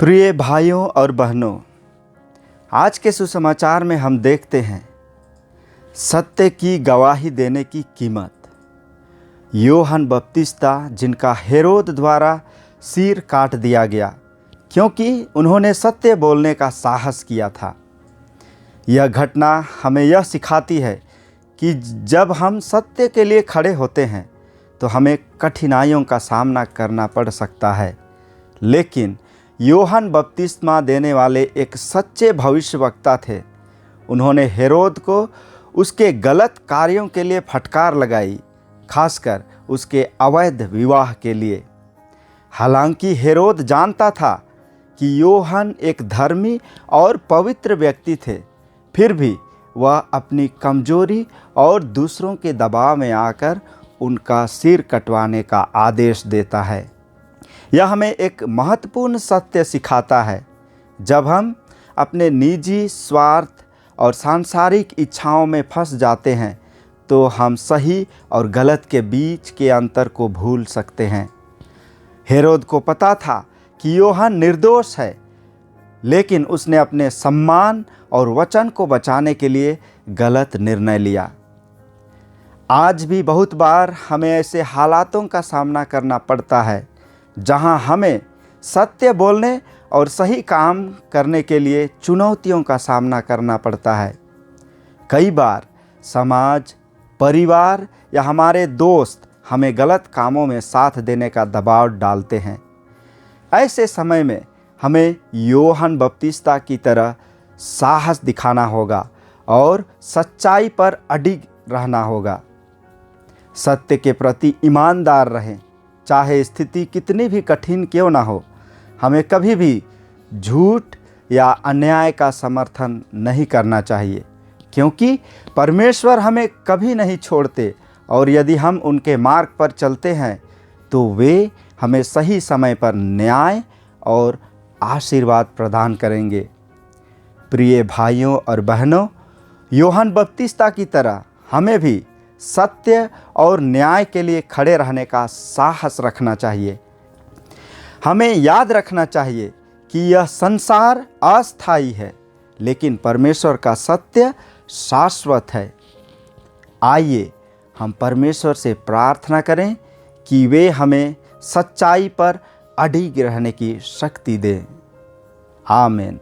प्रिय भाइयों और बहनों, आज के सुसमाचार में हम देखते हैं सत्य की गवाही देने की कीमत। यूहन्ना बपतिस्ता, जिनका हेरोद द्वारा सिर काट दिया गया क्योंकि उन्होंने सत्य बोलने का साहस किया था। यह घटना हमें यह सिखाती है कि जब हम सत्य के लिए खड़े होते हैं तो हमें कठिनाइयों का सामना करना पड़ सकता है, लेकिन यूहन्ना बपतिस्मा देने वाले एक सच्चे भविष्यवक्ता थे। उन्होंने हेरोद को उसके गलत कार्यों के लिए फटकार लगाई, खासकर उसके अवैध विवाह के लिए। हालांकि हेरोद जानता था कि यूहन्ना एक धर्मी और पवित्र व्यक्ति थे, फिर भी वह अपनी कमजोरी और दूसरों के दबाव में आकर उनका सिर कटवाने का आदेश देता है। यह हमें एक महत्वपूर्ण सत्य सिखाता है। जब हम अपने निजी स्वार्थ और सांसारिक इच्छाओं में फंस जाते हैं तो हम सही और गलत के बीच के अंतर को भूल सकते हैं। हेरोद को पता था कि यूहन्ना निर्दोष है, लेकिन उसने अपने सम्मान और वचन को बचाने के लिए गलत निर्णय लिया। आज भी बहुत बार हमें ऐसे हालातों का सामना करना पड़ता है जहां हमें सत्य बोलने और सही काम करने के लिए चुनौतियों का सामना करना पड़ता है। कई बार समाज, परिवार या हमारे दोस्त हमें गलत कामों में साथ देने का दबाव डालते हैं। ऐसे समय में हमें यूहन्ना बपतिस्ता की तरह साहस दिखाना होगा और सच्चाई पर अडिग रहना होगा। सत्य के प्रति ईमानदार रहें, चाहे स्थिति कितनी भी कठिन क्यों ना हो। हमें कभी भी झूठ या अन्याय का समर्थन नहीं करना चाहिए, क्योंकि परमेश्वर हमें कभी नहीं छोड़ते और यदि हम उनके मार्ग पर चलते हैं तो वे हमें सही समय पर न्याय और आशीर्वाद प्रदान करेंगे। प्रिय भाइयों और बहनों, यूहन्ना बपतिस्ता की तरह हमें भी सत्य और न्याय के लिए खड़े रहने का साहस रखना चाहिए। हमें याद रखना चाहिए कि यह संसार अस्थायी है, लेकिन परमेश्वर का सत्य शाश्वत है। आइए हम परमेश्वर से प्रार्थना करें कि वे हमें सच्चाई पर अडिग रहने की शक्ति दें। आमीन।